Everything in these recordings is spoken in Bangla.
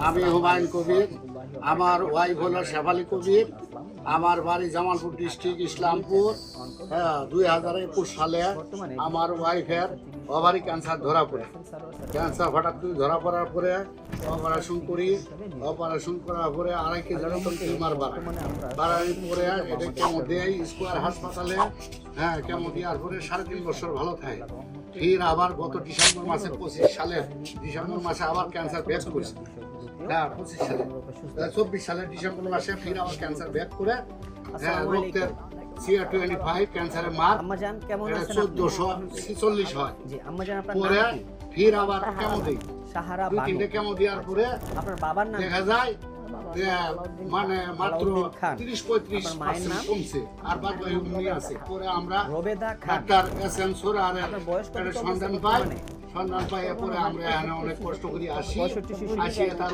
আমি হুমায়ুন কবির, আমার ওয়াইফ হলো শেফালি কবির, আমার বাড়ি জামালপুর ডিস্ট্রিক্ট ইসলামপুর। 2021 সালে আমার ওয়াইফের ওভারি ক্যান্সার ধরা পড়ে। ক্যান্সার হঠাৎ করে ধরা পড়ার পরে অপারেশন করি। অপারেশন করার পরে 2.5 কেজি মতন টিউমার বাড়ানোর পরে এটা কেমো দেয় স্কোয়ার হাসপাতালে। কেমো দেওয়ার পরে 3.5 বছর ভালো থাকে। ফির আবার গত ডিসেম্বর মাসে 25 সালে ডিসেম্বর মাসে আবার ক্যান্সার ব্যাক করেছে। 25 সালে 24 সালের ডিসেম্বর মাসে ফির আবার ক্যান্সার ব্যাক করে রক্তের CA25 ক্যান্সারের মার 1446 হয়। পরে ফির আবার কেমো দিই, 2-3টে কেমো দেওয়ার পরে দেখা যায় মানে মাত্র 30-35% কমছে, আর বাদ বাকি এমনি আছে। পরে আমরা ডাক্তার SM সোরারের সন্ধান পাই। সন্ধান পাই পরে আমরা এখানে অনেক কষ্ট করে আসি তার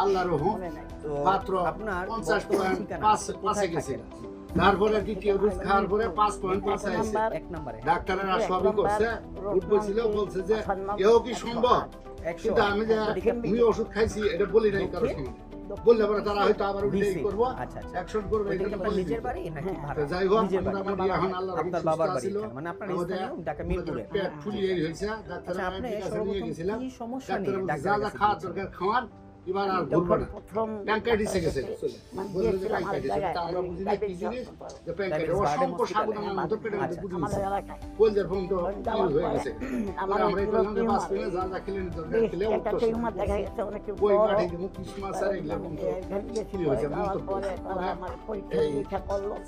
আল্লাহর রহম মাত্র 50.5 গেছে। তারপরে দ্বিতীয় ডোজ খাওয়ার পরে 5.5 আছে। ডাক্তাররা সবই করছে, বলছিল বলছে যে এও কি সম্ভব, কিন্তু আমি যে আমি ওষুধ খাইছি এটা বলি নাই কারো সঙ্গে। বললে পরে তারা হয়তো আবার উল্লেখ করবো, অ্যাকশন করবে। যাই হোক, মোটামুটি এখন আল্লাহর রহমতে সুস্থ ছিল। পেট ফুলিয়ে হয়েছে। ডাক্তাররা নিয়ে গেছিলাম। ডাক্তার যা যা খাওয়ার দরকার খাওয়ার, এবার আর ঘুরবো না। প্যাঙ্কাইটিসে গেছে, বললো যে প্যাঙ্কাইটিস। আমরা বুঝি না কি জিনিস যে প্যাঙ্কাইটিস। অসংখ্য সাবধানের মতো পেটের মধ্যে পুড়ে গেছে, কলজের ফোন তো হয়ে গেছে। আমরা এই করলাম যে বাস করে যা যা খেলে নিতে খেলে উঠতো ওই মাঠে যে মুখিস মাছ আর এগুলো কি হয়েছে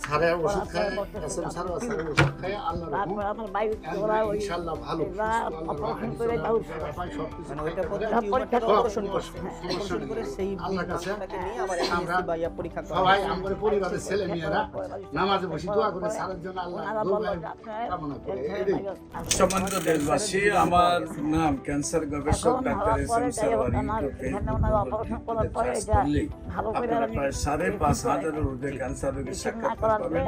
সারের ওষুধ খায়, SM সারের ওষুধ খায়। আল্লাহ ইনশাল্লাহ ভালো সবাই আমাদের পরিবারের ছেলে মেয়েরা নামাজে বসে দোয়া করে সারের জন্য আল্লাহ কামনা করে। সম্মানিত দেশবাসী, আমার নাম ক্যান্সার গবেষক ডাক্তার SM সারোয়ার। আপনারা প্রায় 5,500 ঊর্ধ্বে ক্যান্সার রোগীর সাক্ষাৎকার পাবেন,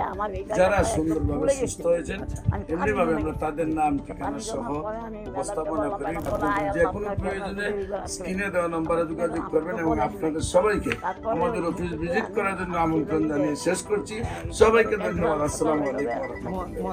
যারা সুন্দরভাবে সুস্থ হয়েছেন। এমনিভাবে আমরা তাদের নাম ঠিকানা সহ উপস্থাপনা করি। যে কোনো প্রয়োজনে স্ক্রিনে দেওয়া নম্বরে যোগাযোগ করবেন এবং আপনাদের সবাইকে আমাদের অফিস ভিজিট করার জন্য আমন্ত্রণ জানিয়ে শেষ করছি। সবাইকে ধন্যবাদ। আসসালামু আলাইকুম।